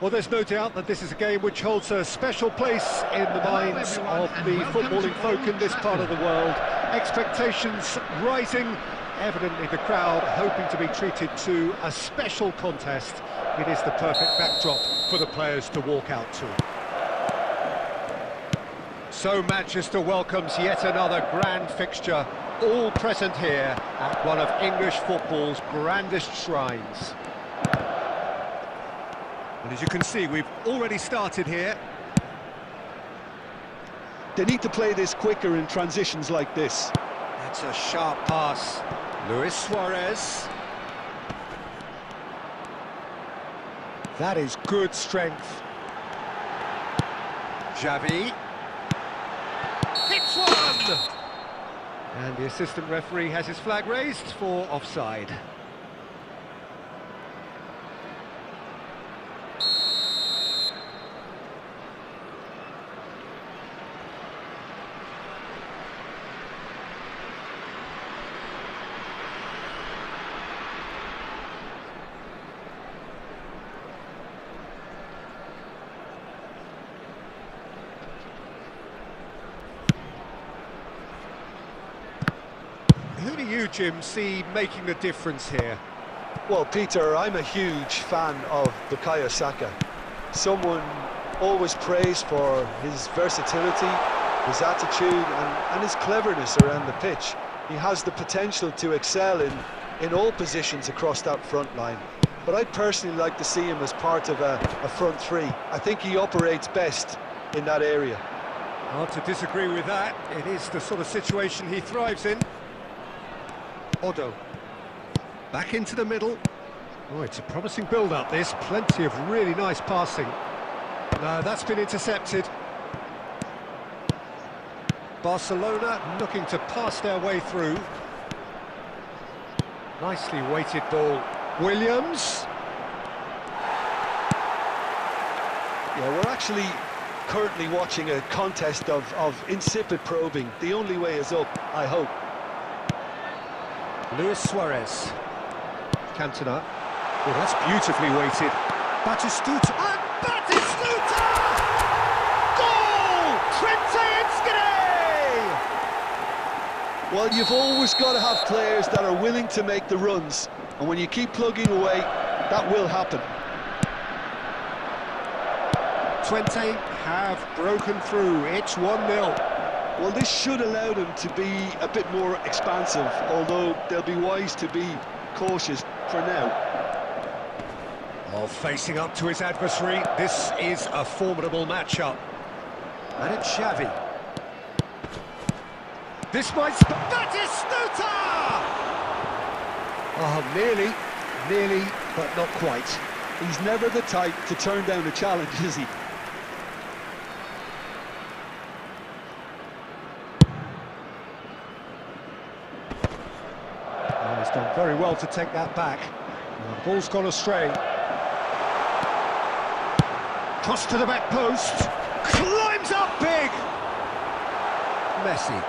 Well, there's no doubt that this is a game which holds a special place in the minds of the footballing folk in this part of the world. Expectations rising, evidently the crowd hoping to be treated to a special contest. It is the perfect backdrop for the players to walk out to. So Manchester welcomes yet another grand fixture, all present here at one of English football's grandest shrines. And as you can see, we've already started here. They need to play this quicker in transitions like this. That's a sharp pass. Luis Suarez. That is good strength. Xavi. Hits one! And the assistant referee has his flag raised for offside. Who do you, Jim, see making the difference here? Well, Peter, I'm a huge fan of Pakai. Someone always praised for his versatility, his attitude and his cleverness around the pitch. He has the potential to excel in all positions across that front line. But I'd personally like to see him as part of a front three. I think he operates best in that area. Hard to disagree with that. It is the sort of situation he thrives in. Odo, back into the middle. Oh, it's a promising build-up, this. Plenty of really nice passing. No, that's been intercepted. Barcelona looking to pass their way through. Nicely weighted ball. Williams. Yeah, we're actually currently watching a contest of insipid probing. The only way is up, I hope. Luis Suarez. Cantona. Oh, that's beautifully weighted. Batistuta. And Batistuta! Goal! Trente. Well, you've always got to have players that are willing to make the runs. And when you keep plugging away, that will happen. Twente have broken through. It's 1-0. Well, this should allow them to be a bit more expansive, although they'll be wise to be cautious for now. Oh, facing up to his adversary, this is a formidable matchup. And it's Xavi. This might... Batistuta! Oh, nearly, but not quite. He's never the type to turn down a challenge, is he? He's done very well to take that back. The ball's gone astray. Cross to the back post. Climbs up big. Messi.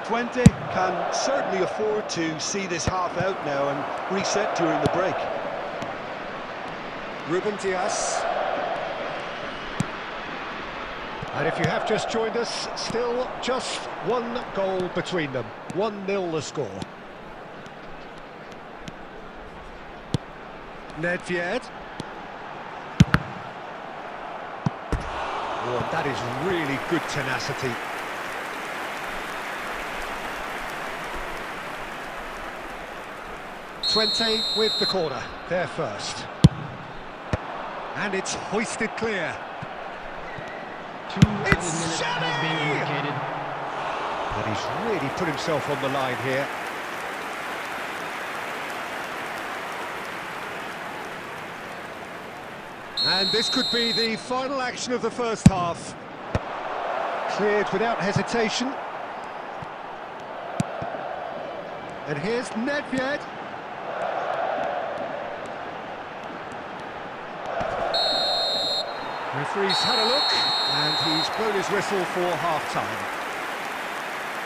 Twente can certainly afford to see this half out now and reset during the break. Ruben Dias. And if you have just joined us, still just one goal between them. 1-0 the score. Nedved. Oh, that is really good tenacity. Twente with the corner, there first. And it's hoisted clear. It's Xavi! But he's really put himself on the line here. And this could be the final action of the first half. Cleared without hesitation. And here's Nedved. Referee's had a look, and he's blown his whistle for half-time.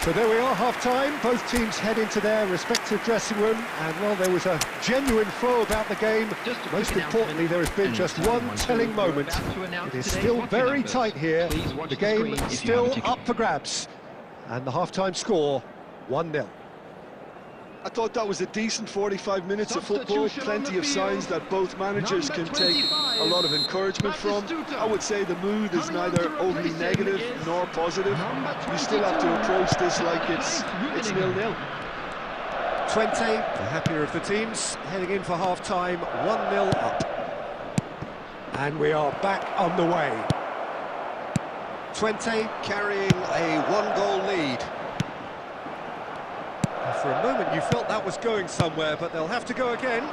So there we are, half-time. Both teams head into their respective dressing room, and well, there was a genuine flow about the game. Most importantly, there has been just one telling moment. It is still very tight here. The game still up for grabs, and the half-time score 1-0. I thought that was a decent 45 minutes of football, plenty of signs that both managers can take a lot of encouragement from. I would say the mood is neither overly negative nor positive. You still have to approach this like it's 0-0. 20, the happier of the teams, heading in for half-time, 1-0 up. And we are back on the way. 20, carrying a one-goal lead. For a moment you felt that was going somewhere, but they'll have to go again.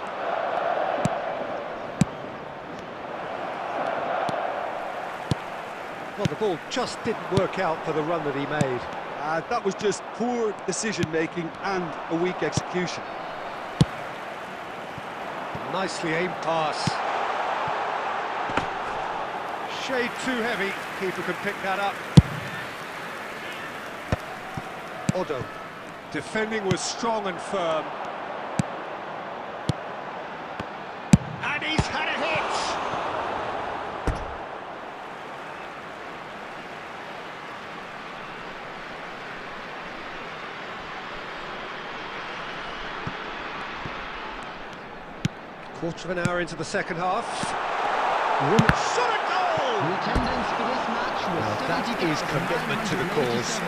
Well, the ball just didn't work out for the run that he made. That was just poor decision-making and a weak execution. Nicely aimed pass. Shade too heavy, keeper can pick that up. Odo. Defending was strong and firm. And he's had a hit! Quarter of an hour into the second half. Shot a goal! The attendance for this match was that is commitment to the cause.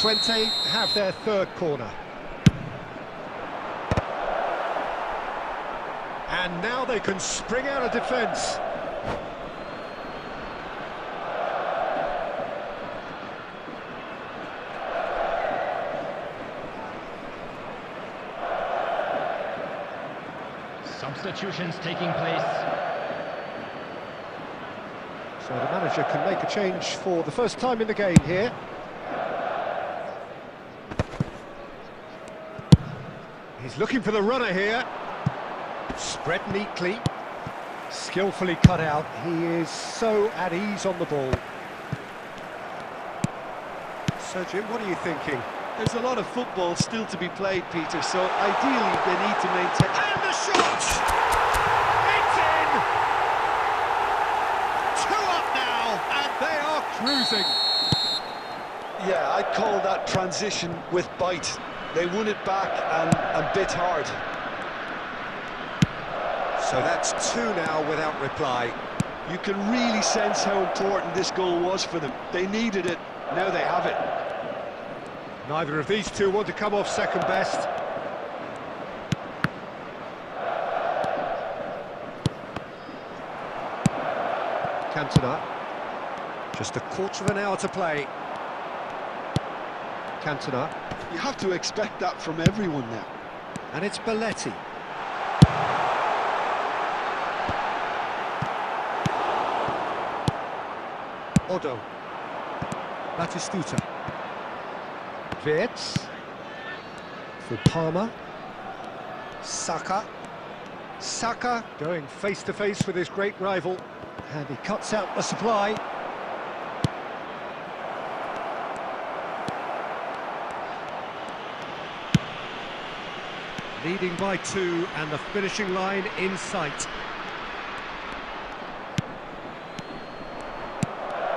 20 have their third corner. And now they can spring out of defence. Substitutions taking place. So the manager can make a change for the first time in the game here. He's looking for the runner here. Spread neatly. Skillfully cut out. He is so at ease on the ball. So, Jim, what are you thinking? There's a lot of football still to be played, Peter, so ideally they need to maintain... And the shot! It's in! 2 up now, and they are cruising. Yeah, I'd call that transition with bite. They won it back and bit hard. So that's 2 now without reply. You can really sense how important this goal was for them. They needed it, now they have it. Neither of these two want to come off second best. Cantona. Just a quarter of an hour to play. Cantona. You have to expect that from everyone now. And it's Belletti. Odo. Batistuta. Wirtz. For Palmer. Saka. Saka going face-to-face with his great rival. And he cuts out the supply. Leading by 2 and the finishing line in sight.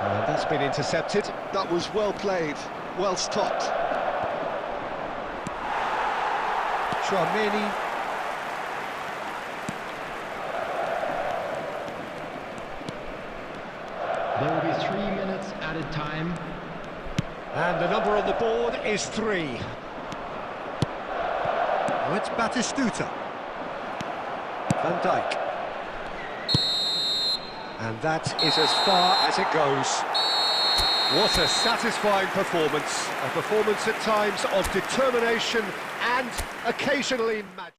And that's been intercepted. That was well played, well stopped. Chouameni. There will be 3 minutes added time. And the number on the board is 3. Now it's Batistuta. Van Dijk. And that is as far as it goes. What a satisfying performance. A performance at times of determination and occasionally magic.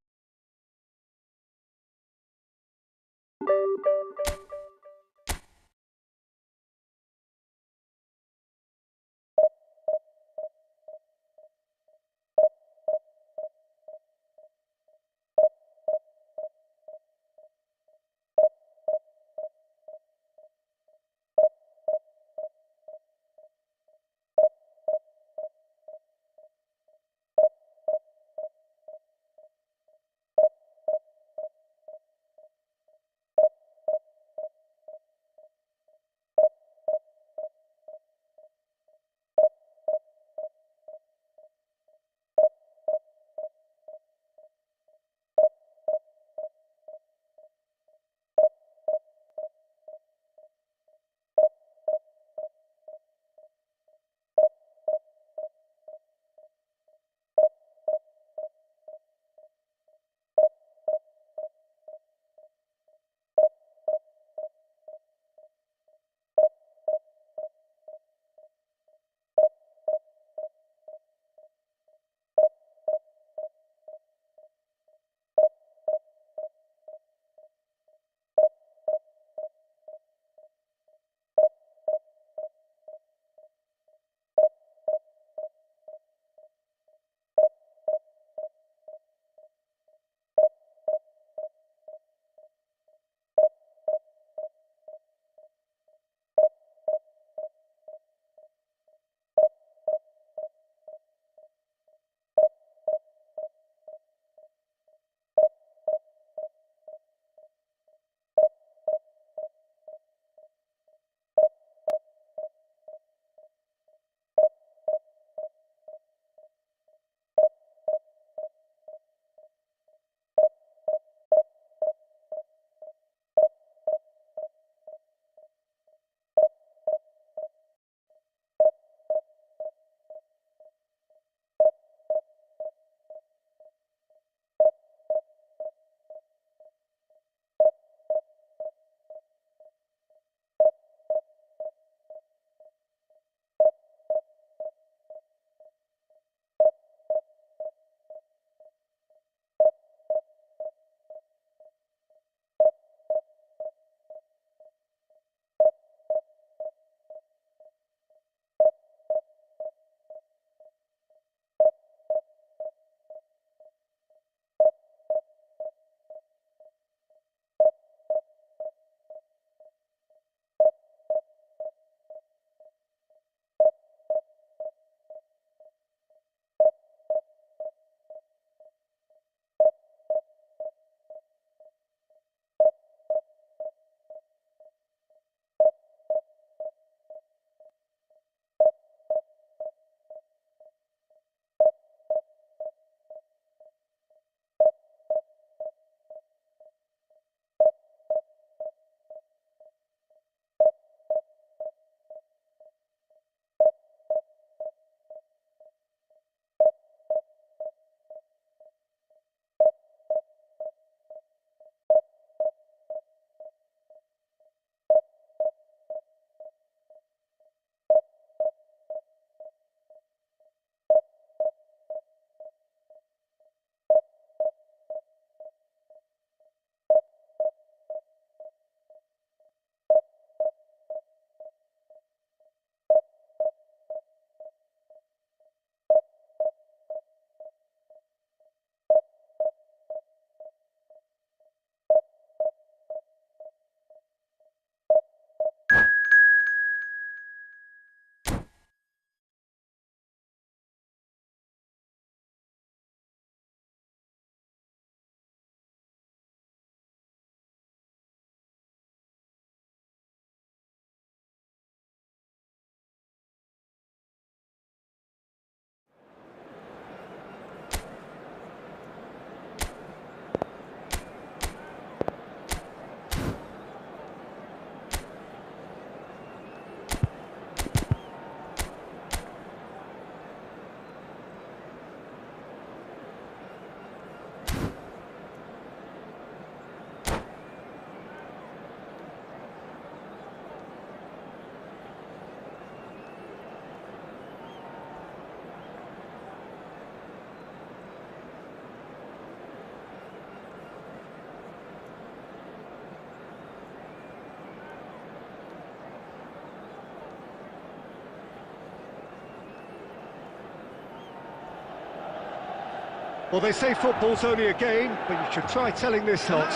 Well, they say football's only a game, but you should try telling this lot.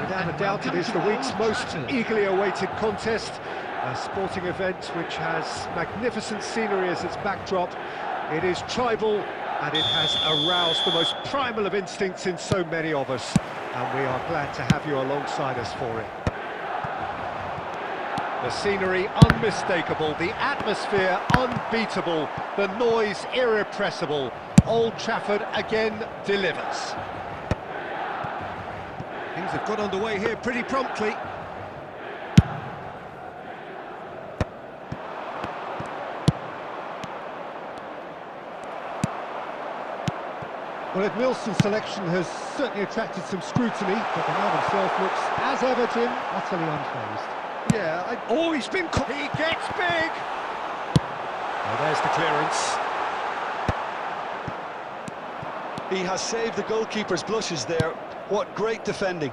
Without a doubt, it is the week's most eagerly awaited contest. A sporting event which has magnificent scenery as its backdrop. It is tribal, and it has aroused the most primal of instincts in so many of us. And we are glad to have you alongside us for it. The scenery unmistakable, the atmosphere unbeatable, the noise irrepressible. Old Trafford again delivers. Things have got underway here pretty promptly. Well, Milson's selection has certainly attracted some scrutiny, but the man himself looks, as ever, Jim, utterly unfazed. Yeah, Oh, he's been caught. He gets big. Oh, there's the clearance. he has saved the goalkeeper's blushes there. What great defending.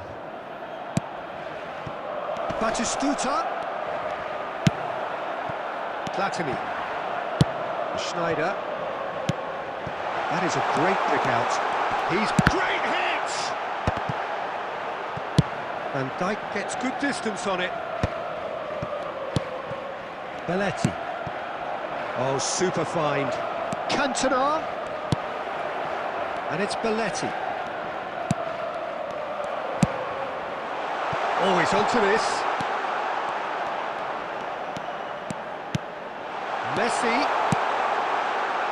Batistuta. Platini. Schneider. That is a great pick out. He's great hit! Van Dijk gets good distance on it. Belletti. Oh, super find. Cantona. And it's Belletti. Oh, he's onto this. Messi.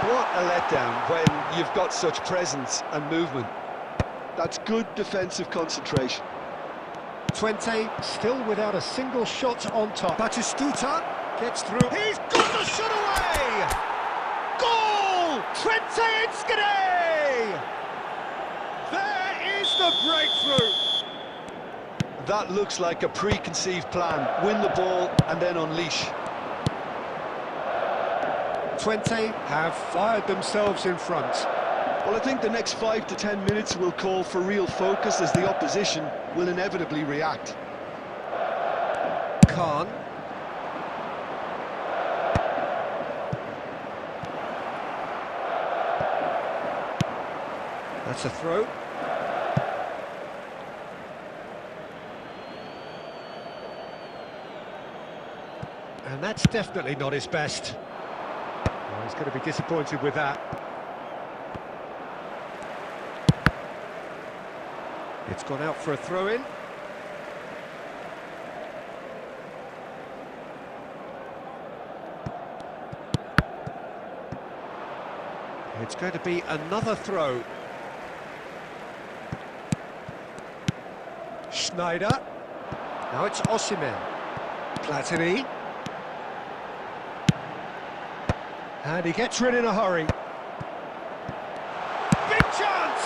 What a letdown when you've got such presence and movement. That's good defensive concentration. Twente still without a single shot on top. Batistuta gets through. He's got the shot away! Goal! Twente Inskade! There is the breakthrough! That looks like a preconceived plan. Win the ball and then unleash. Twente have fired themselves in front. Well, I think the next 5 to 10 minutes will call for real focus as the opposition will inevitably react. Khan. That's a throw. And that's definitely not his best. Oh, he's going to be disappointed with that. It's gone out for a throw-in. It's going to be another throw. Schneider. Now it's Osimhen. Platini. And he gets rid in a hurry. Big chance!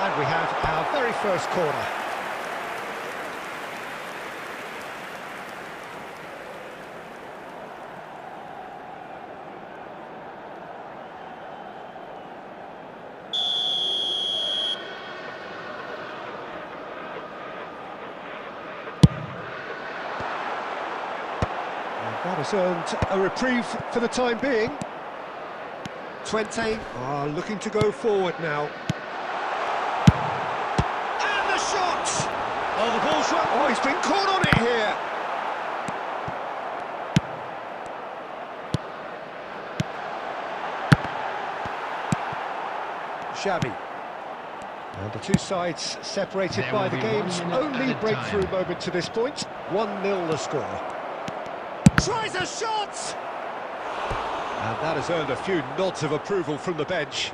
And we have our very first corner. That has earned a reprieve for the time being. Twente are looking to go forward now. And the shot! Oh, the ball's run. Oh, he's been caught on it here. Xavi. And the two sides separated by the game's only breakthrough moment to this point. 1-0 the score. Tries a shot! And that has earned a few nods of approval from the bench.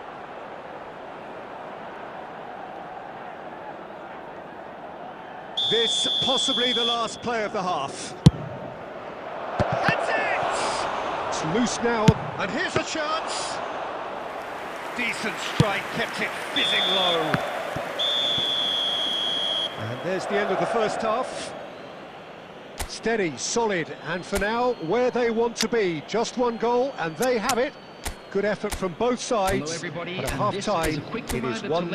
This possibly the last play of the half. That's it! It's loose now, and here's a chance. Decent strike, kept it fizzing low. And there's the end of the first half. Steady, solid, and for now, where they want to be. Just one goal, and they have it. Good effort from both sides, but at half-time, it is 1-0.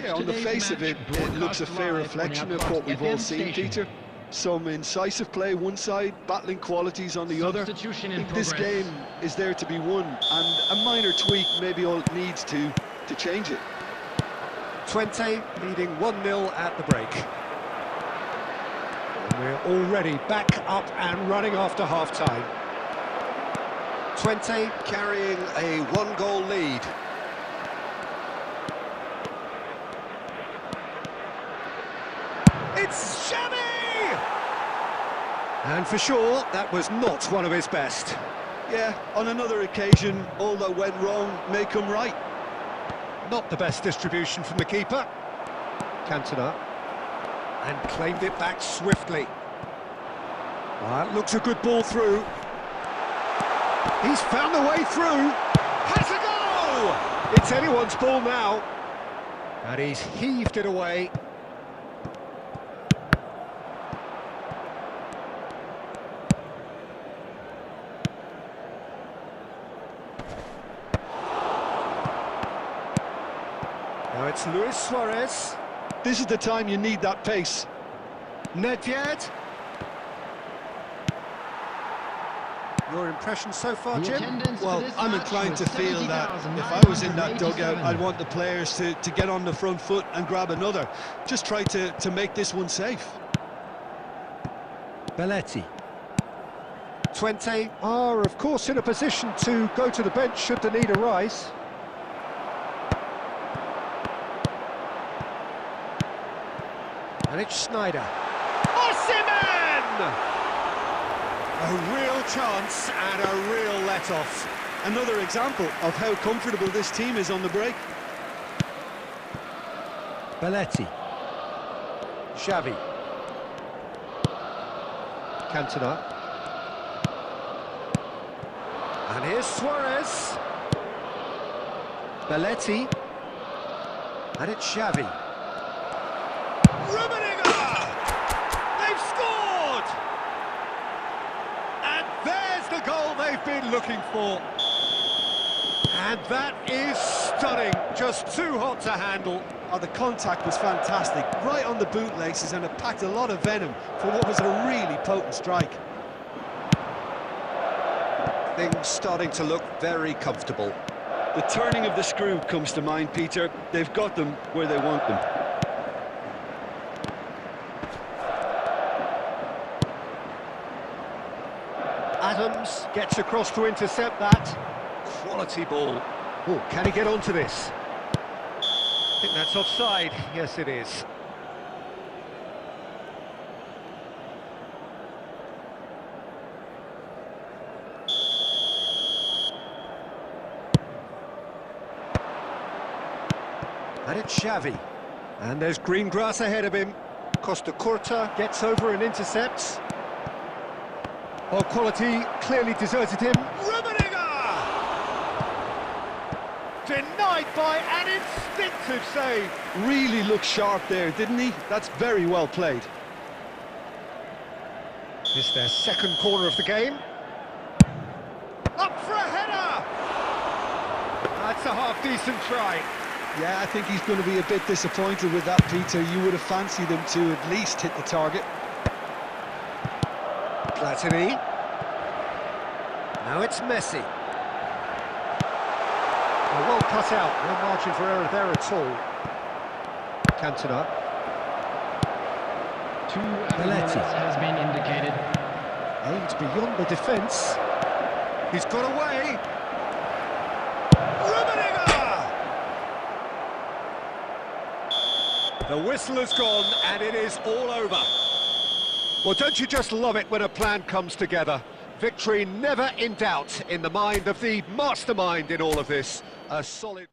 Yeah, on the face of it, it looks a fair reflection of what we've all seen, Peter. Some incisive play one side, battling qualities on the other. I Substitution in think this progress. game is there to be won, and a minor tweak maybe all it needs to change it. 20, leading 1-0 at the break. And we're already back up and running after half-time. 20 carrying a one-goal lead. It's Xavi! And for sure, that was not one of his best. Yeah, on another occasion, all that went wrong may come right. Not the best distribution from the keeper. Cantona. And claimed it back swiftly. That looks a good ball through. He's found the way through. Has a goal! It's anyone's ball now. And he's heaved it away. Now it's Luis Suarez. This is the time you need that pace. Nedved. Your impression so far, The Jim? attendance for Well, this I'm match inclined was to feel that if I was in that dugout, 70,987. I'd want the players to get on the front foot and grab another. Just try to make this one safe. Belletti. 20 are, of course, in a position to go to the bench should the need arise. And it's Snyder. Osimhen! A real chance and a real let-off. Another example of how comfortable this team is on the break. Belletti. Xavi. Cantona. And here's Suarez. Belletti. And it's Xavi. Rummenigge! They've scored! And there's the goal they've been looking for. And that is stunning. Just too hot to handle. Oh, the contact was fantastic, right on the bootlaces, and it packed a lot of venom for what was a really potent strike. Things starting to look very comfortable. The turning of the screw comes to mind, Peter. They've got them where they want them. Adams gets across to intercept that. Quality ball. Oh, can he get onto this? I think that's offside. Yes, it is. And it's Xavi. And there's green grass ahead of him. Costa Curta gets over and intercepts. Oh, quality clearly deserted him. Rummenigge! Denied by an instinctive save. Really looked sharp there, didn't he? That's very well played. It's their second corner of the game. Up for a header! That's a half-decent try. Yeah, I think he's going to be a bit disappointed with that, Peter. You would have fancied him to at least hit the target. Platini. Now it's Messi. Well cut out, no margin for error there at all. Cantona. 2 minutes has been indicated. Aimed beyond the defence. He's got away. Rummenigge! The whistle has gone and it is all over. Well, don't you just love it when a plan comes together? Victory never in doubt in the mind of the mastermind in all of this. A solid...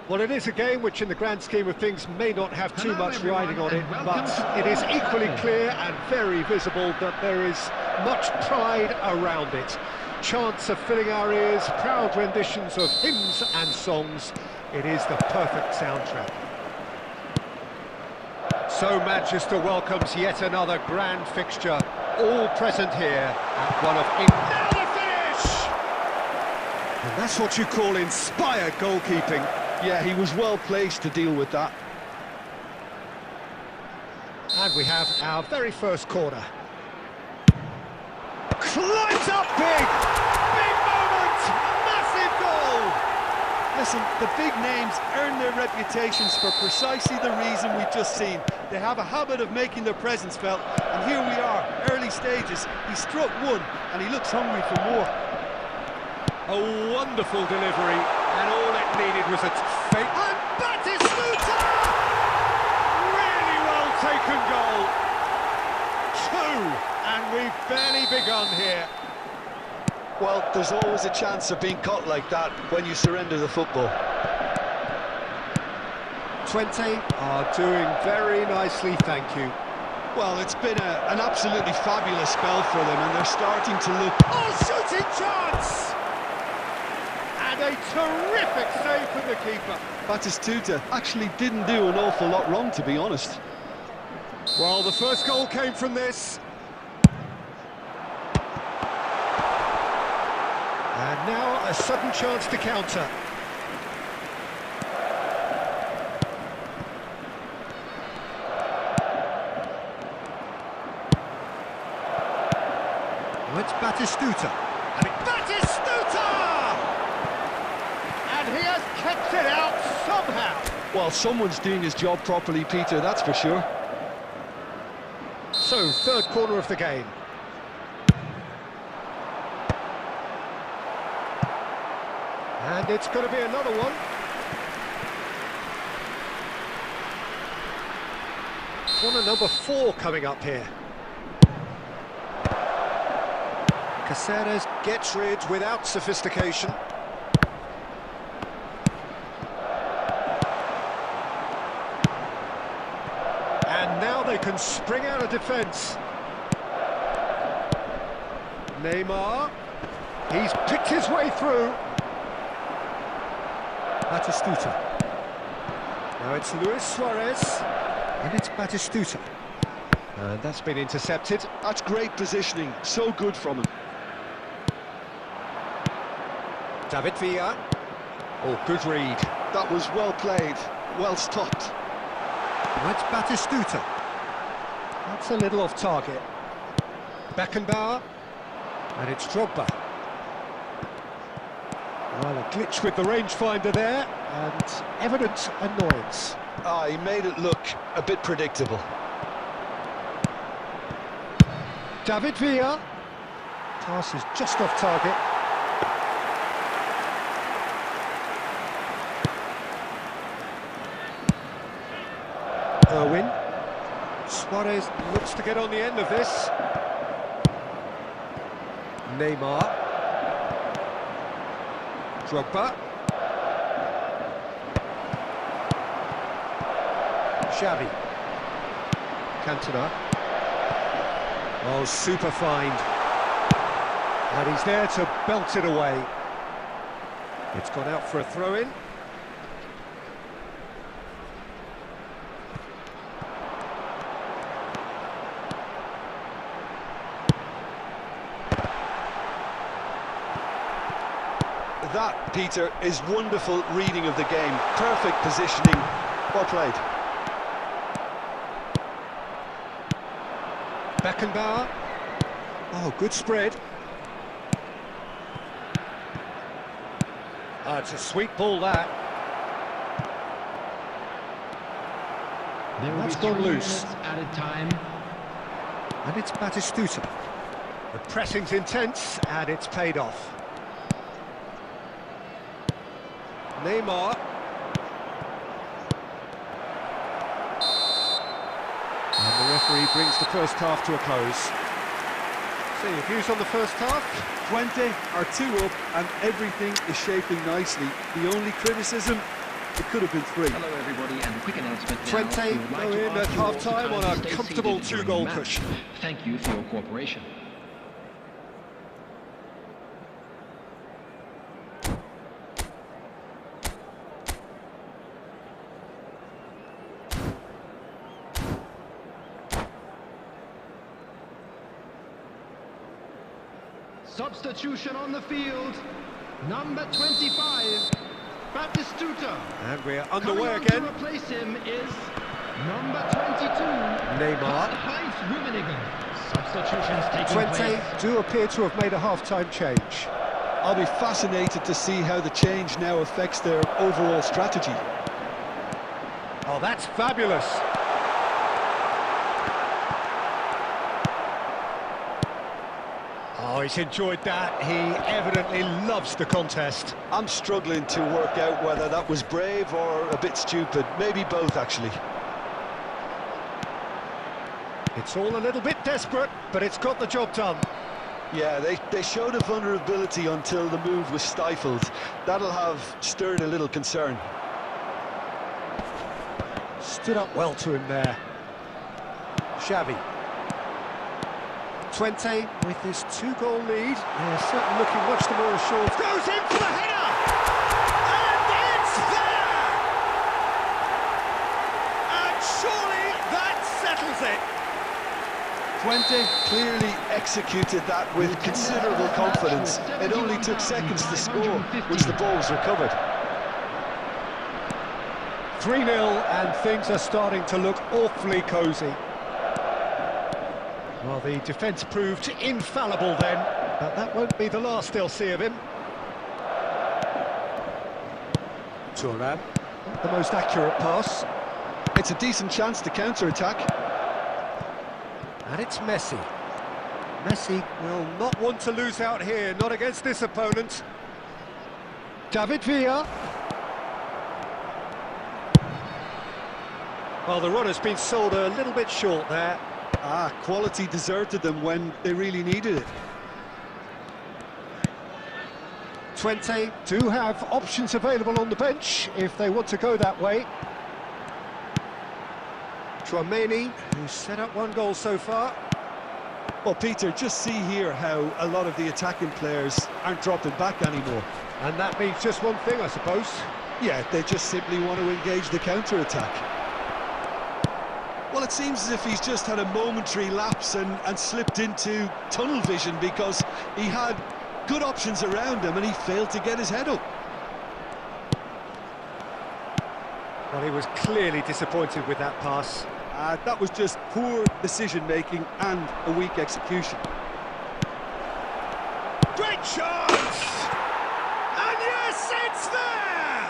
Well, it is a game which in the grand scheme of things may not have too much riding on it, but it is equally clear and very visible that there is much pride around it. Chants are filling our ears, proud renditions of hymns and songs. It is the perfect soundtrack. So Manchester welcomes yet another grand fixture, all present here at one of now the finish! And that's what you call inspired goalkeeping. Yeah, he was well placed to deal with that. And we have our very first corner. Climbs up big! Big moment! Massive goal! Listen, the big names earn their reputations for precisely the reason we've just seen. They have a habit of making their presence felt, and here we are, early stages. He struck one, and he looks hungry for more. A wonderful delivery, and all it needed was a fake. And Batistuta! Really well taken goal. 2, and we've barely begun here. Well, there's always a chance of being caught like that when you surrender the football. 20 are doing very nicely, thank you. Well, it's been an absolutely fabulous spell for them, and they're starting to look... Oh, shooting chance! And a terrific save from the keeper. Batistuta actually didn't do an awful lot wrong, to be honest. Well, the first goal came from this. And now a sudden chance to counter. Oh, it's Batistuta. And Batistuta! And he has kept it out somehow. Well, someone's doing his job properly, Peter, that's for sure. So, third corner of the game. And it's going to be another one. Corner number 4 coming up here. Caceres gets rid without sophistication. And now they can spring out of defence. Neymar. He's picked his way through. Batistuta. Now it's Luis Suarez, and it's Batistuta. And that's been intercepted. That's great positioning, so good from him. David Villa. Oh, good read. That was well played, well stopped. Now it's Batistuta. That's a little off target. Beckenbauer, and it's Drogba. Well, a glitch with the rangefinder there, and evident annoyance. Ah, he made it look a bit predictable. David Villa. Pass is just off target. Irwin. Suarez looks to get on the end of this. Neymar. Drogba. Xavi. Cantona. Oh, super find. And he's there to belt it away. It's gone out for a throw-in. That, Peter, is wonderful reading of the game. Perfect positioning. Well played. Beckenbauer. Oh, good spread. Oh, it's a sweet ball, that. That's gone loose. At a time. And it's Batistuta. The pressing's intense, and it's paid off. Neymar. And the referee brings the first half to a close. So, your views on the first half? 20 are 2 up and everything is shaping nicely. The only criticism, It could have been 3. Hello everybody, and a quick announcement now. 20 We would like go to in ask at you all to half-time on kindly a stay comfortable seated during 2-goal the push. match. Thank you for your cooperation. Substitution on the field, number 25, Batistuta. And we're Coming underway on again. to replace him is number 22, Neymar. Heinz Rummenigge. Substitutions taking 20 place. do appear to have made a half-time change. I'll be fascinated to see how the change now affects their overall strategy. Oh, that's fabulous. Oh, he's enjoyed that. He evidently loves the contest. I'm struggling to work out whether that was brave or a bit stupid. Maybe both, actually. It's all a little bit desperate, but it's got the job done. Yeah, they showed a vulnerability until the move was stifled. That'll have stirred a little concern. Stood up well to him there. Xavi. 20 with this 2-goal lead. They're certainly looking much the more assured. Goes in for the header! And it's there! And surely that settles it. 20 clearly executed that with considerable confidence. It only took seconds to score once the ball was recovered. 3-0 and things are starting to look awfully cosy. Well, the defence proved infallible then, but that won't be the last they'll see of him. Thuram, not the most accurate pass. It's a decent chance to counter-attack. And it's Messi. Messi will not want to lose out here, not against this opponent. David Villa. Well, the run has been sold a little bit short there. Quality deserted them when they really needed it. 20 do have options available on the bench if they want to go that way. Tchouaméni, who's set up 1 goal so far. Well, Peter, just see here how a lot of the attacking players aren't dropping back anymore. And that means just one thing, I suppose. Yeah, they just simply want to engage the counter-attack. Well, it seems as if he's just had a momentary lapse and slipped into tunnel vision because he had good options around him and he failed to get his head up. Well, he was clearly disappointed with that pass. That was just poor decision-making and a weak execution. Great chance! And yes, it's there!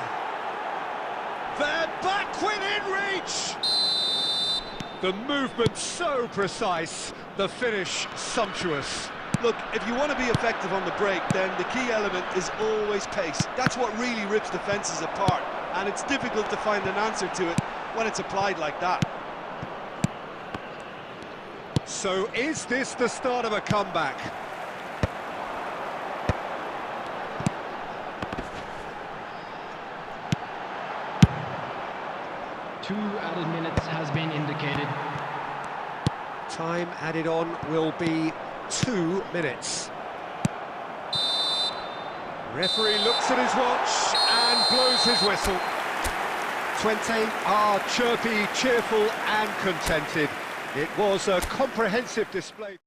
They're back within reach! The movement so precise, the finish sumptuous. Look, if you want to be effective on the break, then the key element is always pace. That's what really rips defences apart, and it's difficult to find an answer to it when it's applied like that. So is this the start of a comeback? Two added minutes has been indicated. Time added on will be 2 minutes. Referee looks at his watch and blows his whistle. 20 are chirpy, cheerful and contented. It was a comprehensive display.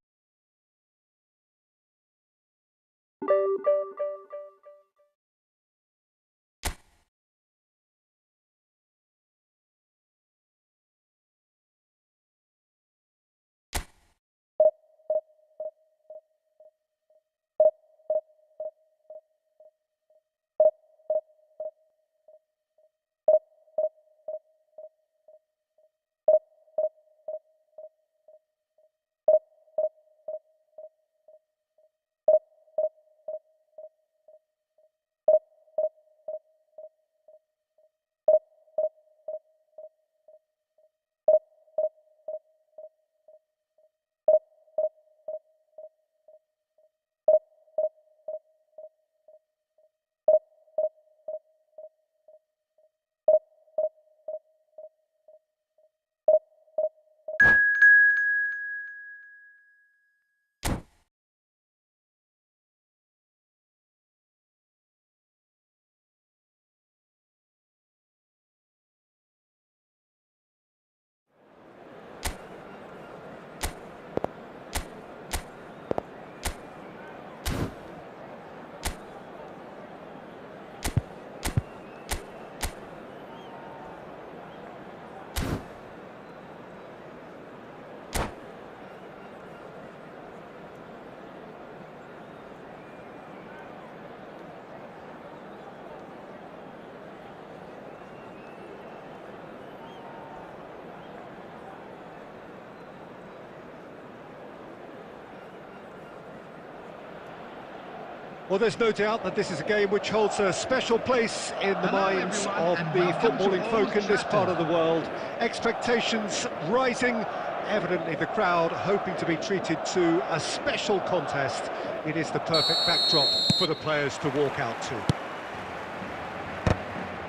Well, there's no doubt that this is a game which holds a special place in the minds of the footballing folk in this part of the world. Expectations rising, evidently the crowd hoping to be treated to a special contest. It is the perfect backdrop for the players to walk out to.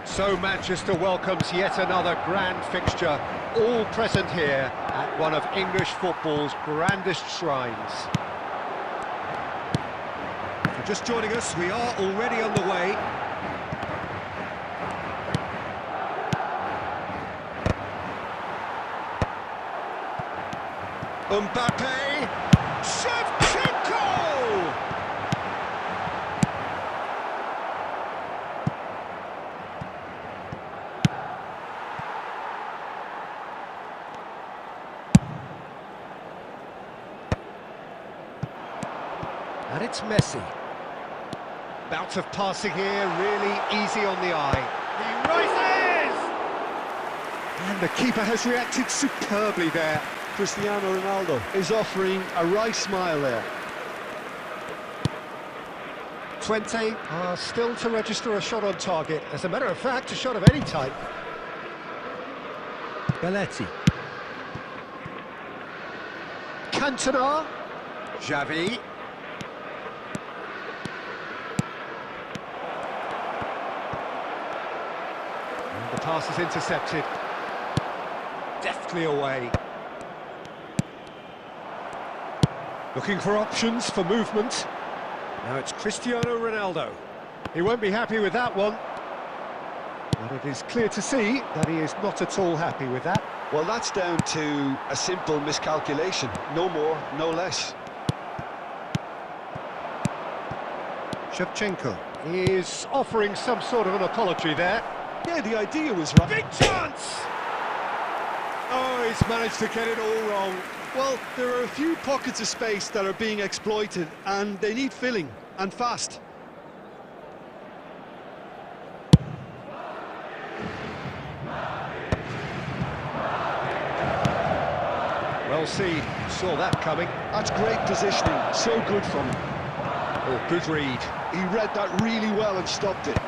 So Manchester welcomes yet another grand fixture, all present here at one of English football's grandest shrines. For just joining us, we are already underway. Pakai, Shevchenko! And it's Messi. Bout of passing here, really easy on the eye. He rises! And the keeper has reacted superbly there. Cristiano Ronaldo is offering a wry smile there. 20 are still to register a shot on target. As a matter of fact, a shot of any type. Belletti. Cantona. Xavi. And the pass is intercepted. Deftly away. Looking for options for movement. Now it's Cristiano Ronaldo. He won't be happy with that one. But it is clear to see that he is not at all happy with that. Well, that's down to a simple miscalculation. No more, no less. Shevchenko is offering some sort of an apology there. Yeah, the idea was right. Big chance! Oh, he's managed to get it all wrong. Well, there are a few pockets of space that are being exploited, and they need filling, and fast. Well seen, saw that coming. That's great positioning, so good from him. Oh, good read. He read that really well and stopped it.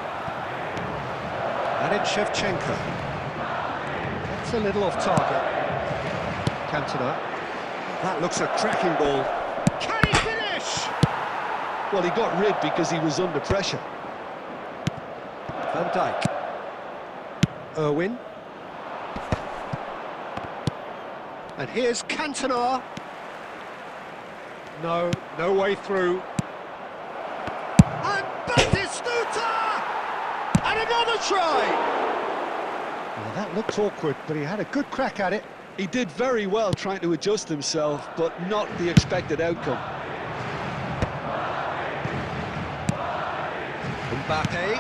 And it's Shevchenko. That's a little off target. Cantona. That looks a cracking ball. Can he finish? Well, he got rid because he was under pressure. Van Dijk. Irwin. And here's Cantona. No way through. And Batistuta! And another try! Well, that looked awkward, but he had a good crack at it. He did very well trying to adjust himself, but not the expected outcome. Pakai.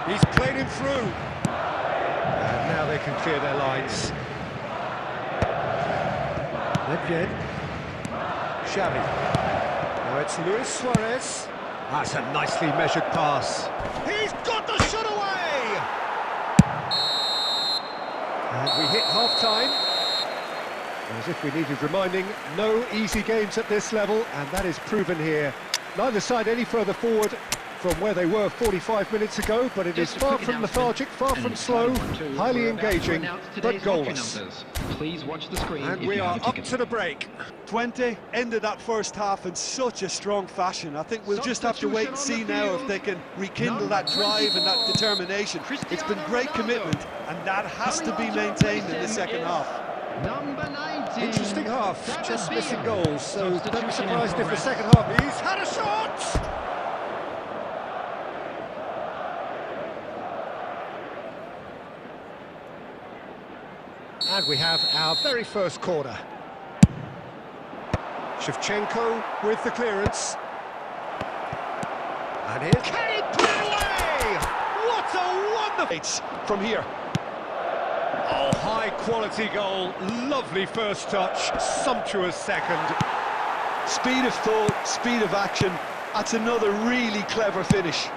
He's played him through. And now they can clear their lines. Nedved. Xavi. Now it's Luis Suarez. That's a nicely measured pass. He's got the shot away! And we hit half-time. As if we needed reminding, no easy games at this level, and that is proven here. Neither side any further forward from where they were 45 minutes ago, but it is far from lethargic, far from slow, highly engaging, but goalless. Please watch the screen. And we are up to the break. 20 ended that first half in such a strong fashion. I think we'll just have to wait and see now if they can rekindle that drive and that determination. It's been great commitment, and that has to be maintained in the second half. Number 19. Interesting half, just missing goals, so don't be surprised if the second half... He's had a shot! And we have our very first corner. Shevchenko with the clearance. And here... Can he put it away? What a wonderful... It's from here. Oh, high-quality goal. Lovely first touch. Sumptuous second. Speed of thought, speed of action. That's another really clever finish.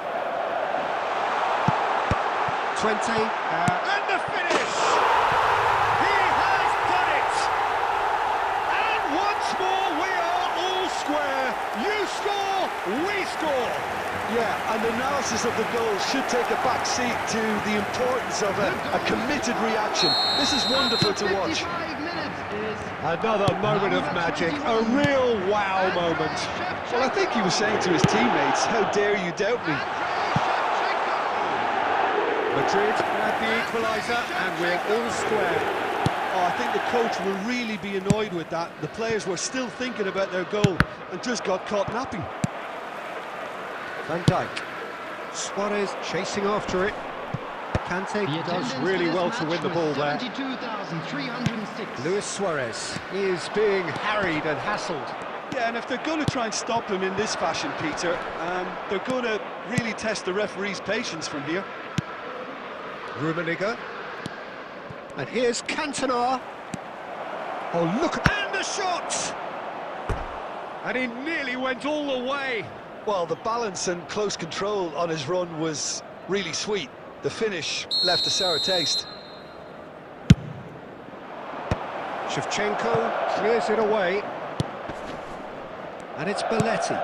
20. And the finish! He has done it! And once more we are all square, you score, we score. Yeah, and analysis of the goal should take a back seat to the importance of a committed reaction. This is wonderful to watch. 55 minutes is Another moment of magic, a real wow moment. Well, I think he was saying to his teammates, how dare you doubt me? Madrid had the equaliser and we're all square. Oh, I think the coach will really be annoyed with that. The players were still thinking about their goal and just got caught napping. Van Dijk. Suarez chasing after it. Kante the does attendance really for this well to match win the was ball there. 72,306. Luis Suarez is being harried and hassled. Yeah, and if they're going to try and stop him in this fashion, Peter, they're going to really test the referee's patience from here. Rummenigge. And here's Cantona. Oh, look, and the shot! And he nearly went all the way. Well, the balance and close control on his run was really sweet. The finish left a sour taste. Shevchenko clears it away. And it's Belletti.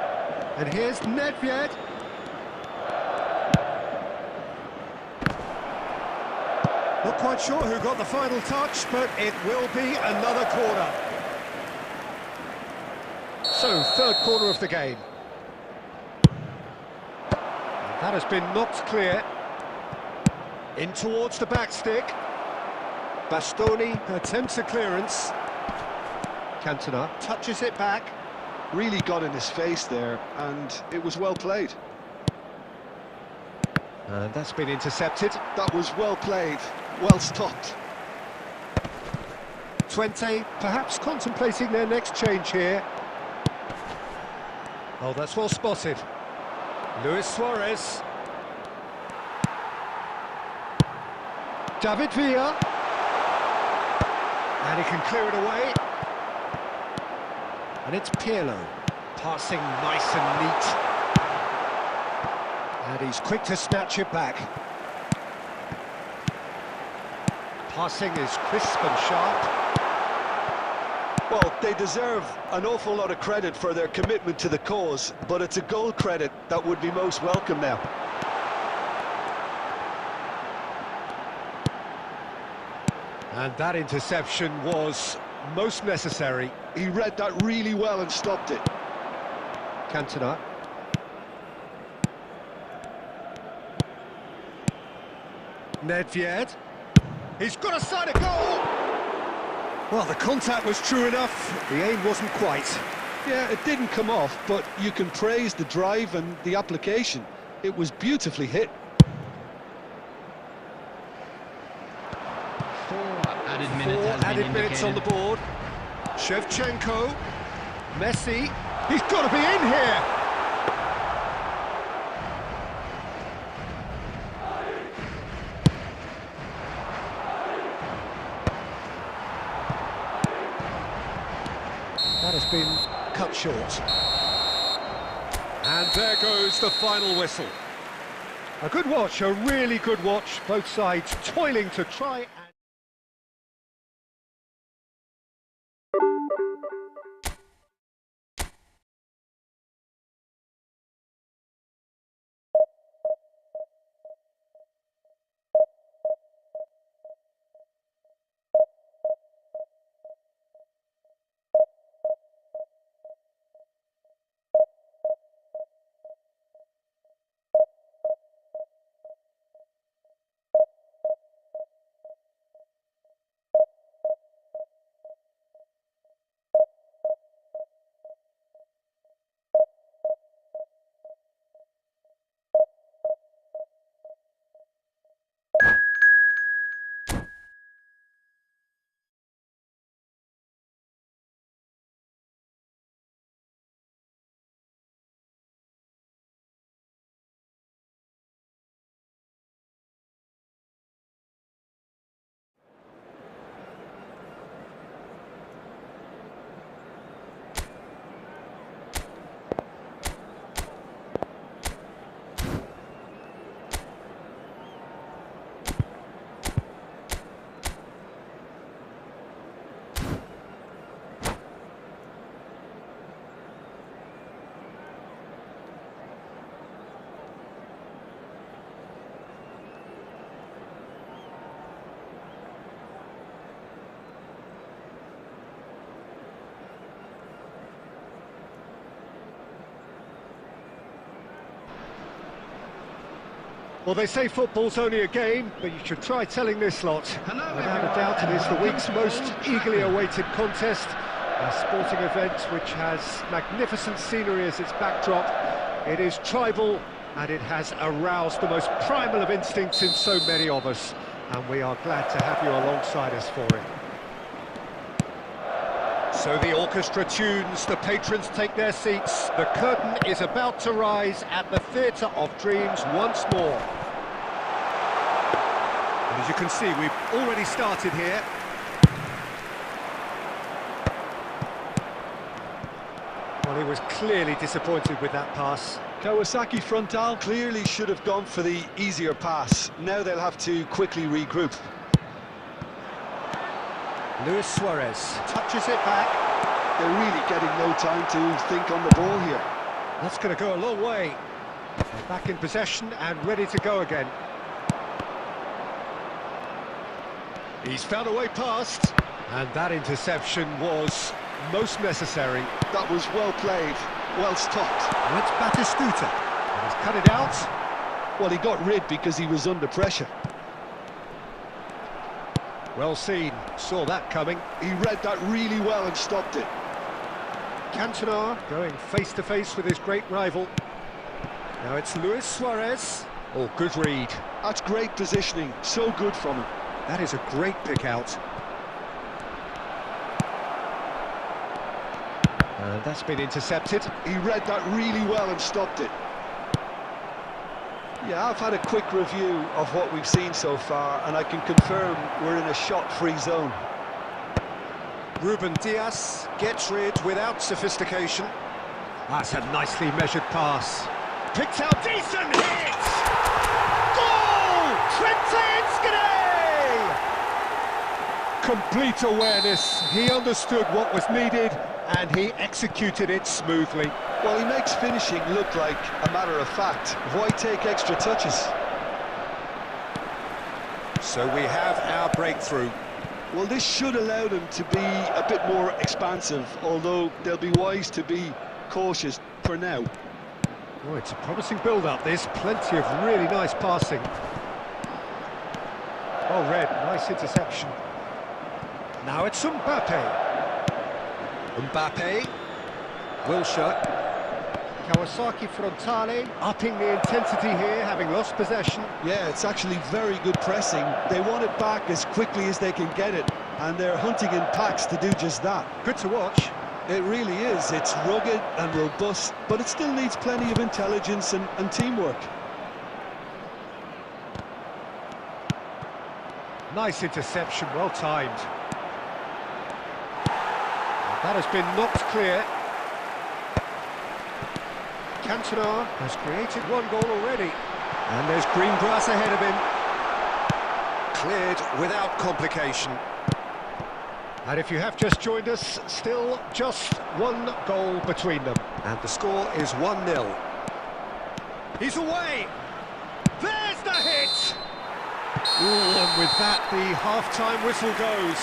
And here's Nedved. Not quite sure who got the final touch, but it will be another corner. So, third corner of the game. And that has been knocked clear. In towards the back stick. Bastoni attempts a clearance. Cantona touches it back. Really got in his face there, and it was well played. And that's been intercepted. That was well played, well stopped. Twente perhaps contemplating their next change here. Oh, that's well spotted. Luis Suarez. David Villa. And he can clear it away. And it's Pirlo, passing nice and neat. And he's quick to snatch it back. Passing is crisp and sharp. Well, they deserve an awful lot of credit for their commitment to the cause, but it's a goal credit that would be most welcome now. And that interception was most necessary. He read that really well and stopped it. Cantona. Nedved. He's got a side of goal! Well, the contact was true enough, the aim wasn't quite. Yeah, it didn't come off, but you can praise the drive and the application. It was beautifully hit. Added minutes Four has been added minutes on the indicated. board. Shevchenko. Messi. He's got to be in here! That has been cut short. And there goes the final whistle. A good watch, a really good watch. Both sides toiling to try and... Well, they say football's only a game, but you should try telling this lot. Without a doubt, it is the week's most eagerly awaited contest. A sporting event which has magnificent scenery as its backdrop. It is tribal, and it has aroused the most primal of instincts in so many of us. And we are glad to have you alongside us for it. So the orchestra tunes, the patrons take their seats. The curtain is about to rise at the Theatre of Dreams once more. And as you can see, we've already started here. Well, he was clearly disappointed with that pass. Kawasaki frontal clearly should have gone for the easier pass. Now they'll have to quickly regroup. Luis Suarez touches it back. They're really getting no time to think on the ball here. That's going to go a long way. They're back in possession and ready to go again. He's found a way past. And that interception was most necessary. That was well played, well stopped. And it's Batistuta. And he's cut it out. Well, he got rid because he was under pressure. Well seen, saw that coming. He read that really well and stopped it. Cantona going face-to-face with his great rival. Now it's Luis Suarez. Oh, good read. That's great positioning, so good from him. That is a great pick out. And that's been intercepted. He read that really well and stopped it. Yeah, I've had a quick review of what we've seen so far, and I can confirm we're in a shot-free zone. Ruben Dias gets rid without sophistication. That's a nicely measured pass. Picked out, decent hit! Goal! Trente! Complete awareness. He understood what was needed, and he executed it smoothly. Well, he makes finishing look like a matter of fact. Why take extra touches? So we have our breakthrough. Well, this should allow them to be a bit more expansive, although they'll be wise to be cautious for now. Oh, it's a promising build-up, this. Plenty of really nice passing. Well read, nice interception. Now it's Mbappe. Mbappe. Wilshere. Kawasaki frontale, upping the intensity here, having lost possession. Yeah, it's actually very good pressing. They want it back as quickly as they can get it, and they're hunting in packs to do just that. Good to watch. It really is. It's rugged and robust, but it still needs plenty of intelligence and teamwork. Nice interception, well timed. That has been knocked clear. Cantona has created one goal already. And there's green grass ahead of him. Cleared without complication. And if you have just joined us, still just one goal between them. And the score is 1-0. He's away! There's the hit! Ooh, and with that, the half-time whistle goes.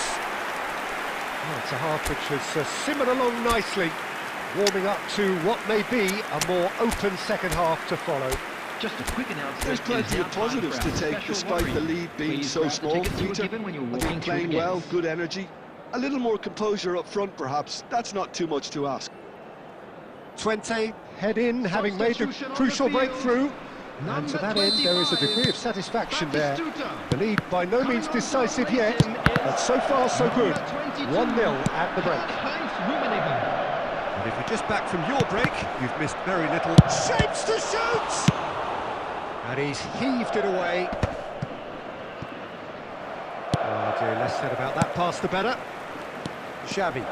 Well, it's a half which has simmered along nicely, warming up to what may be a more open second half to follow. Just a quick announcement. There's plenty of positives to take despite the lead being so small, Peter. I think playing well, good energy. A little more composure up front, perhaps. That's not too much to ask. Twente head in, having made the crucial breakthrough. And to that end, there is a degree of satisfaction there. The lead by no means decisive yet, but so far so good. 1-0 at the break. And if you're just back from your break, you've missed very little. Shapes to shoot! And he's heaved it away. Oh dear, less said about that pass the better. Xavi.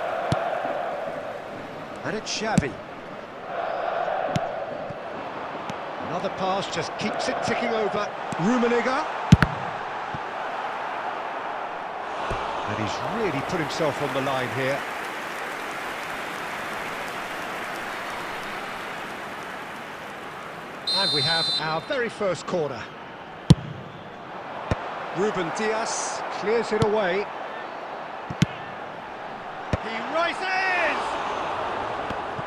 And it's Xavi. Another pass just keeps it ticking over. Rummenigge. And he's really put himself on the line here. And we have our very first corner. Ruben Dias clears it away. He rises!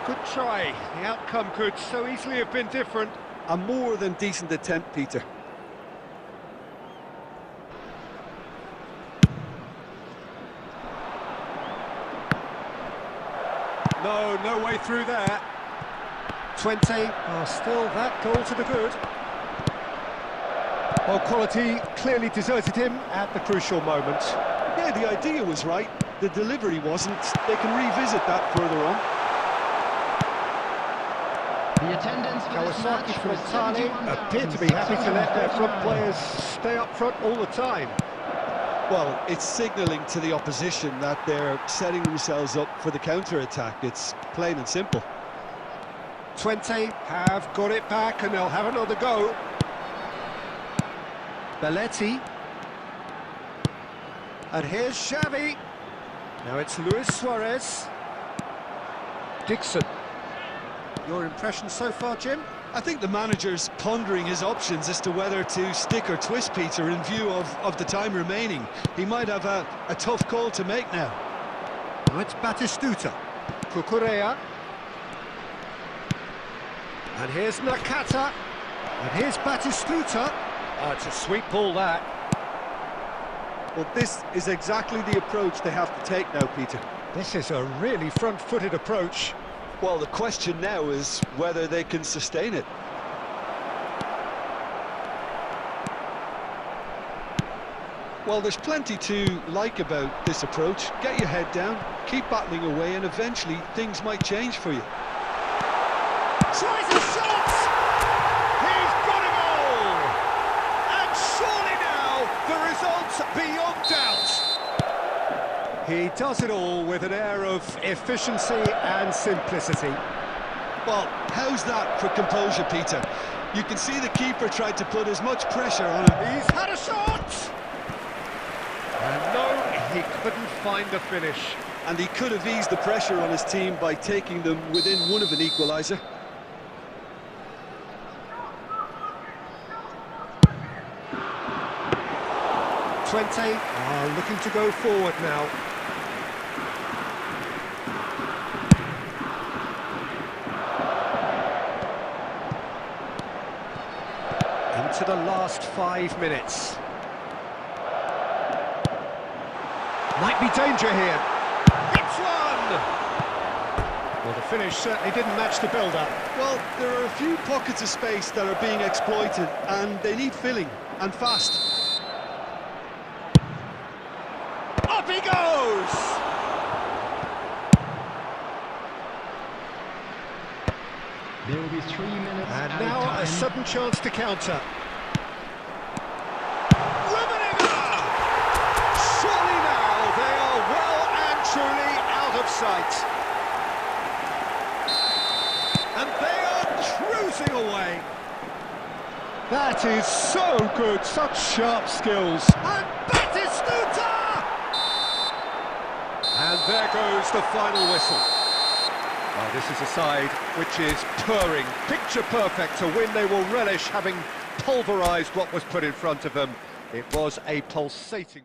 Good try. The outcome could so easily have been different. A more than decent attempt, Peter. No, no way through there. 20. Oh, still that goal to the good. Well, quality clearly deserted him at the crucial moment. Yeah, the idea was right. The delivery wasn't. They can revisit that further on. The attendance for this Kawasaki match from was Tani appear to be happy to let their front 71,639. players stay up front all the time. Well, it's signalling to the opposition that they're setting themselves up for the counter-attack. It's plain and simple. 20 have got it back and they'll have another go. Belletti. And here's Xavi. Now it's Luis Suarez. Dixon. Your impression so far, Jim? I think the manager's pondering his options as to whether to stick or twist Peter in view of the time remaining. He might have a tough call to make now. Now it's Batistuta. Cucurella. And here's Nakata. And here's Batistuta. Oh, it's a sweet ball, that. Well, this is exactly the approach they have to take now, Peter. This is a really front-footed approach. Well, the question now is whether they can sustain it. Well, there's plenty to like about this approach. Get your head down, keep battling away, and eventually things might change for you. Tries a shot! He's got a goal! And surely now, the result's beyond doubt. He does it all with an air of efficiency and simplicity. Well, how's that for composure, Peter? You can see the keeper tried to put as much pressure on him. He's had a shot! And no, he couldn't find the finish. And he could have eased the pressure on his team by taking them within one of an equaliser. Looking to go forward now. Into the last 5 minutes. Might be danger here. Hits one! Well, the finish certainly didn't match the build-up. Well, there are a few pockets of space that are being exploited, and they need filling, and fast. Up he goes! There will be 3 minutes And added now time. a sudden chance to counter. Surely now they are well and truly out of sight. And they are cruising away. That is so good, such sharp skills. And Batistuta! And there goes the final whistle. Well, this is a side which is purring, picture perfect. To win, they will relish having pulverised what was put in front of them. It was a pulsating...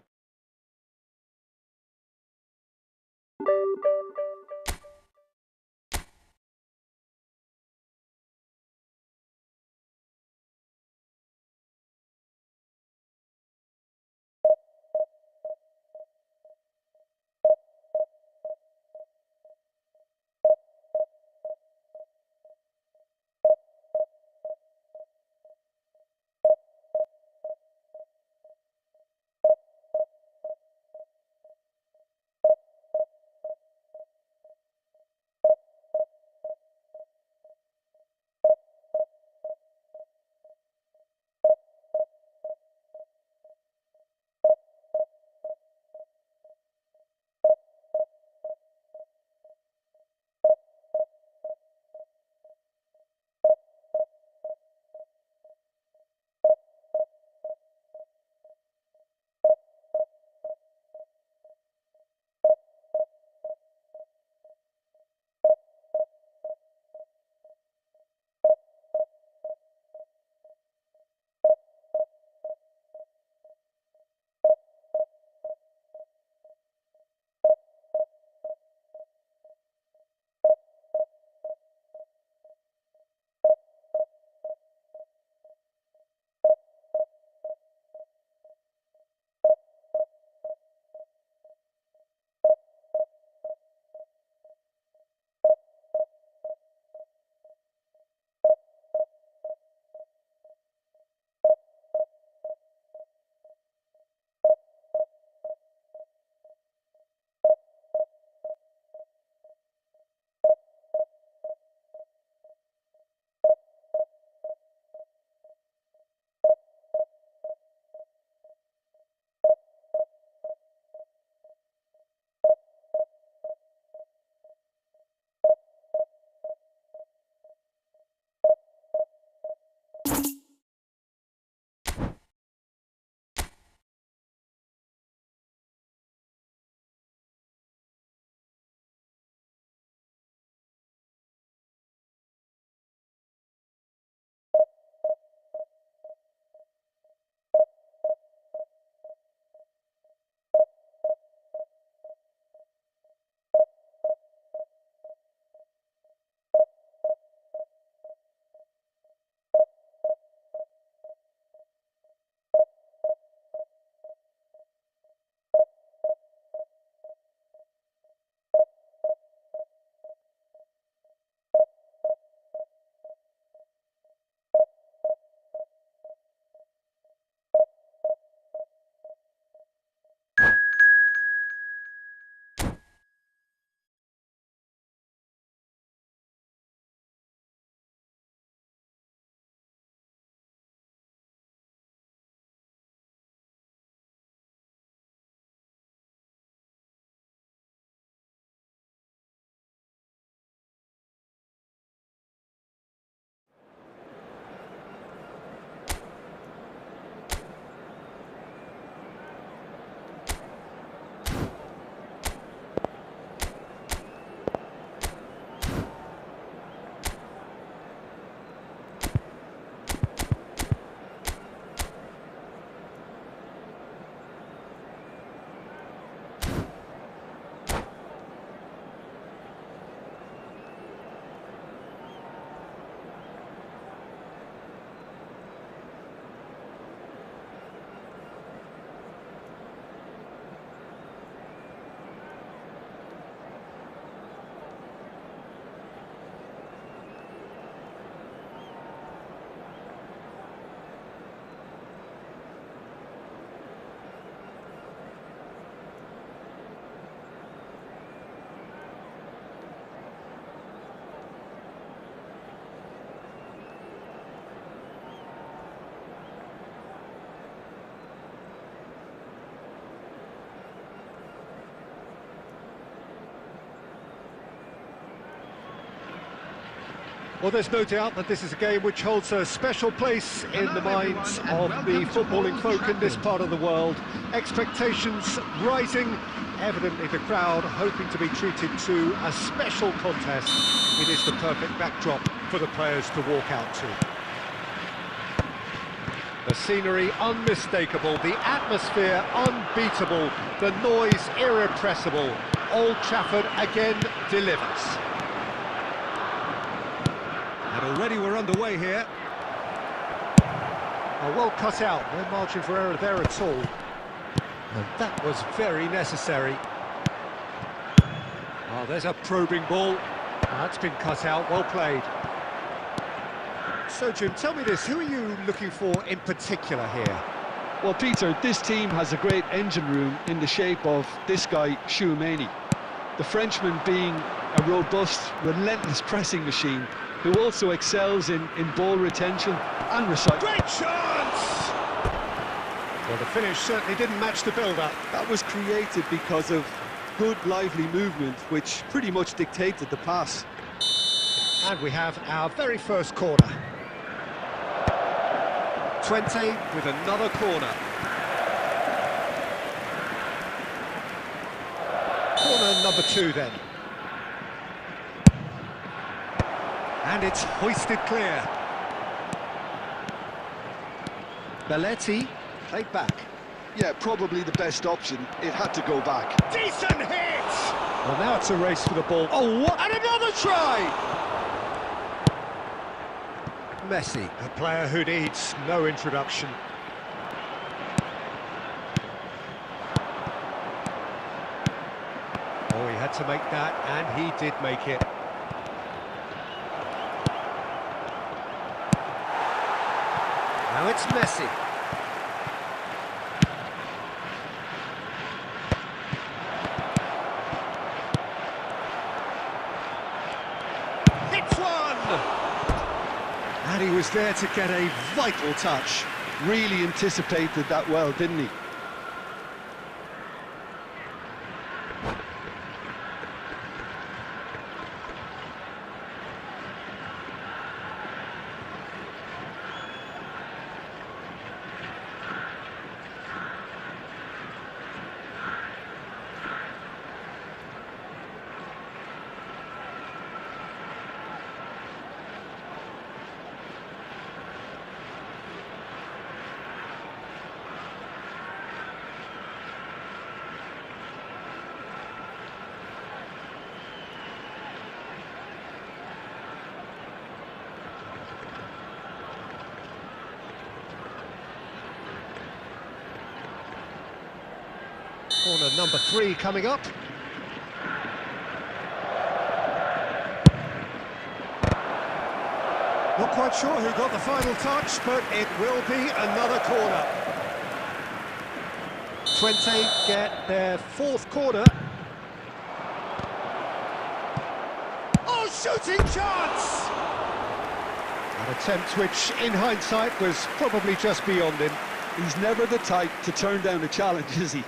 Well, there's no doubt that this is a game which holds a special place in the minds of the footballing folk in this part of the world. Expectations rising, evidently the crowd hoping to be treated to a special contest. It is the perfect backdrop for the players to walk out to. The scenery unmistakable, the atmosphere unbeatable, the noise irrepressible. Old Trafford again delivers. And already we're underway here. Oh, well cut out, no margin for error there at all. And that was very necessary. Oh, there's a probing ball. Oh, that's been cut out, well played. So, Jim, tell me this, who are you looking for in particular here? Well, Peter, this team has a great engine room in the shape of this guy, Tchouaméni. The Frenchman being a robust, relentless pressing machine who also excels in ball retention and recycling. Great chance! Well, the finish certainly didn't match the build-up. That was created because of good, lively movement, which pretty much dictated the pass. And we have our very first corner. 20 with another corner. Corner number 2 then. And it's hoisted clear. Belletti played back. Yeah, probably the best option. It had to go back. Decent hit! Well, now it's a race for the ball. Oh, what? And another try! Messi, a player who needs no introduction. Oh, he had to make that, and he did make it. Now it's Messi. Hits one! And he was there to get a vital touch. Really anticipated that well, didn't he? Corner number 3 coming up. Not quite sure who got the final touch, but it will be another corner. 20 get their 4th corner. Oh, shooting chance! An attempt which, in hindsight, was probably just beyond him. He's never the type to turn down a challenge, is he?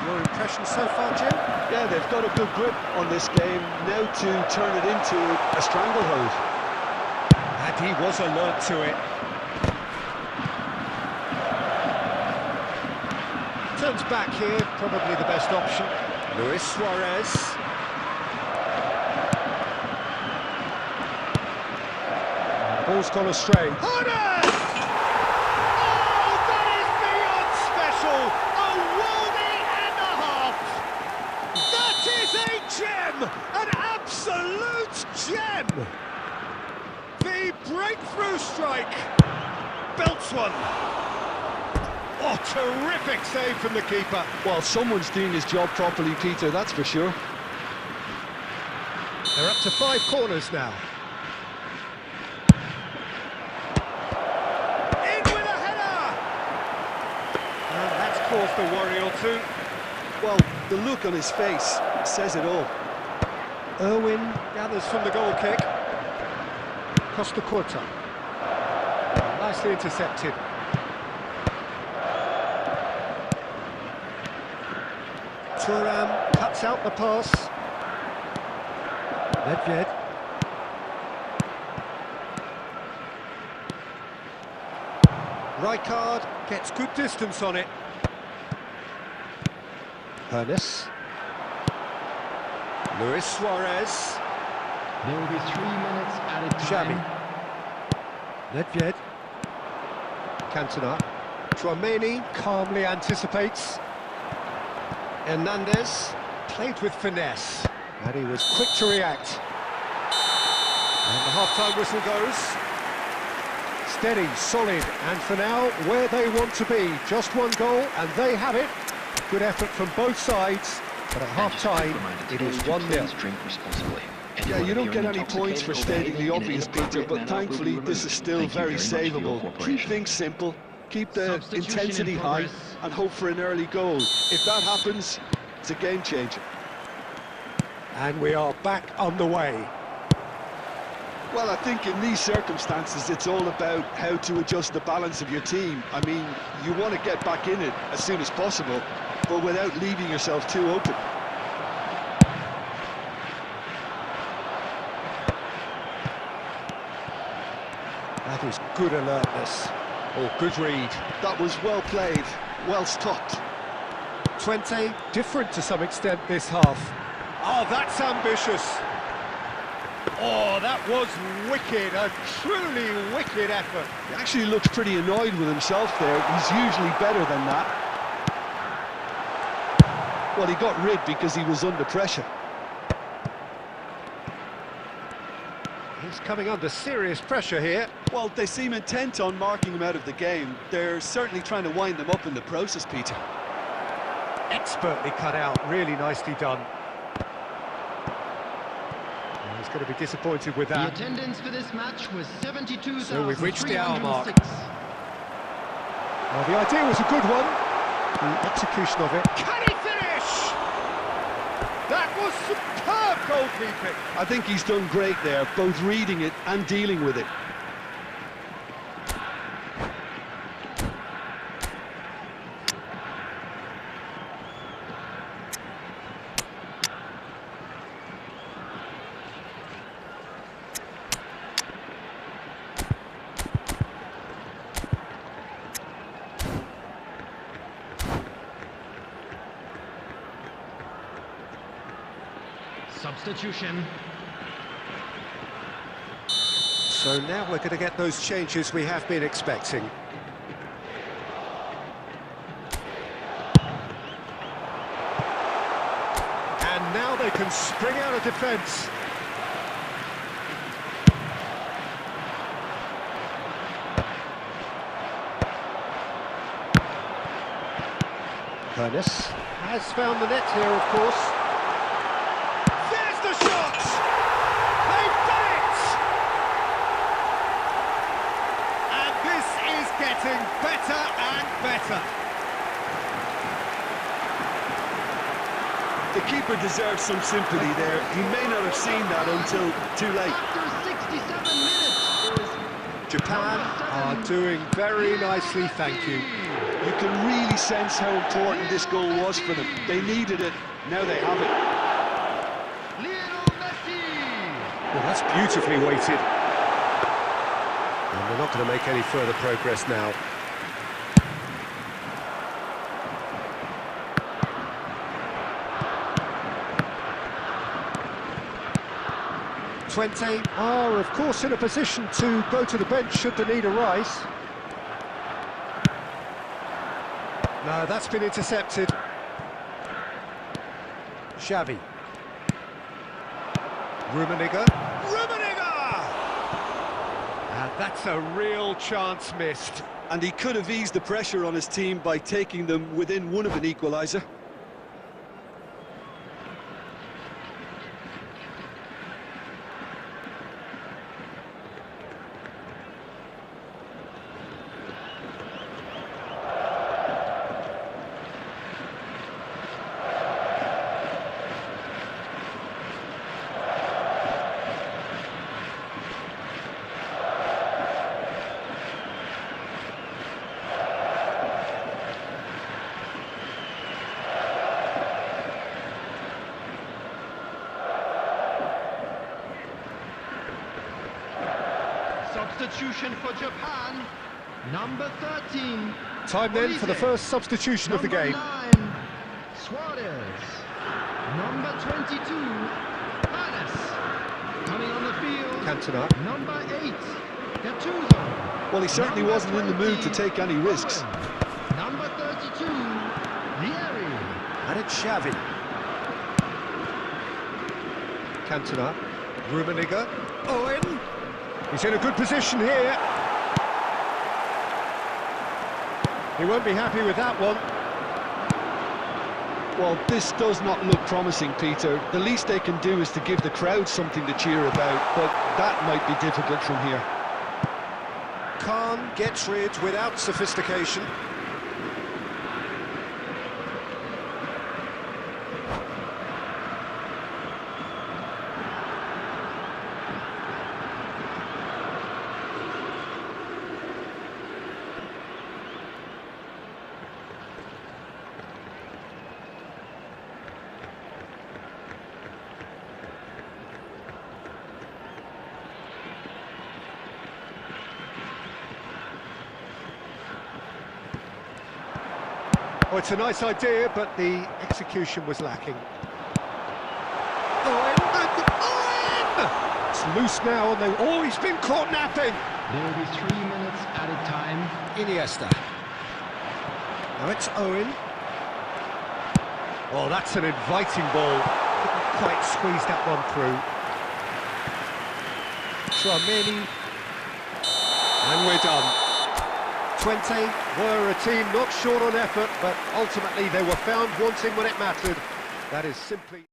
Your impression so far, Jim? Yeah, they've got a good grip on this game, now to turn it into a stranglehold. And he was alert to it. Turns back here, probably the best option. Luis Suarez. Ball's gone astray. Honours! Oh, that is beyond special! A worldie and a half! That is a gem! An absolute gem! The breakthrough strike! Belts one! Oh, terrific save from the keeper. Well, someone's doing his job properly, Peter, that's for sure. They're up to 5 corners now. Caused a worry or two. Well, the look on his face says it all. Irwin gathers from the goal kick. Costa Curta. Nicely intercepted. Thuram cuts out the pass. Nedved. Rijkaard gets good distance on it. Hernes. Luis Suarez. There will be 3 minutes added Xavi. time. Nedved. Cantona. Tchouameni calmly anticipates. Hernandez played with finesse, and he was quick to react. And the half-time whistle goes. Steady, solid, and for now, where they want to be. Just one goal, and they have it. Good effort from both sides, but at half-time, it is 1-0. Drink responsibly. Yeah, you don't get any points for stating the obvious, Peter, but thankfully this is still very savable. Keep things simple, keep the intensity high, and hope for an early goal. If that happens, it's a game changer. And we are back on the way. Well, I think in these circumstances, it's all about how to adjust the balance of your team. I mean, you want to get back in it as soon as possible, but without leaving yourself too open. That is good alertness. Oh, good read. That was well played, well stopped. 20, different to some extent this half. Oh, that's ambitious. Oh, that was wicked, a truly wicked effort. He actually looks pretty annoyed with himself there. He's usually better than that. Well, he got rid because he was under pressure. He's coming under serious pressure here. Well, they seem intent on marking him out of the game. They're certainly trying to wind them up in the process, Peter. Expertly cut out, really nicely done. He's going to be disappointed with The that. attendance for this match was 72,306. So we've reached the hour mark. Well, the idea was a good one. The execution of it. Can he finish? That was superb goalkeeping. I think he's done great there, both reading it and dealing with it. Substitution. So now we're going to get those changes we have been expecting. And now they can spring out of defence. Hernes has found the net here, of course. There's the shot! They've done it! And this is getting better and better. The keeper deserves some sympathy there. He may not have seen that until too late. After 67 minutes, Japan are doing very nicely, thank you. You can really sense how important this goal was for them. They needed it, now they have it. Well, that's beautifully weighted. And they're not going to make any further progress now. Twente are, of course, in a position to go to the bench should the need arise. No, that's been intercepted. Xavi. Rummenigge. And that's a real chance missed. And he could have eased the pressure on his team by taking them within one of an equaliser. substitution for Japan, number 13. Time then for the first substitution of the game. Number 9, Suarez. Number 22, Paris. Coming on the field, Cantona. number 8, Gattuso. Well, he certainly Number wasn't in the mood to 20, take any risks. Owen. Number 32, Vieri. And it's Xavi. Cantona. Rummenigge. Owen. He's in a good position here. He won't be happy with that one. Well, this does not look promising, Peter. The least they can do is to give the crowd something to cheer about, but that might be difficult from here. Khan gets rid without sophistication. Oh, it's a nice idea, but the execution was lacking. Owen! It's loose now, and they've always been caught napping. There will be 3 minutes added time. Iniesta. Now it's Owen. Oh, that's an inviting ball. Couldn't quite squeeze that one through. Tchouaméni. And we're done. 20 were a team not short on effort, but ultimately they were found wanting when it mattered. That is simply...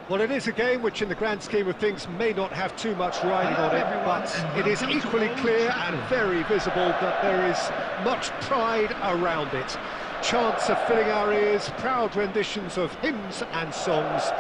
Well, it is a game which in the grand scheme of things may not have too much riding on it, but it is equally clear and very visible that there is much pride around it. Chants are filling our ears, proud renditions of hymns and songs,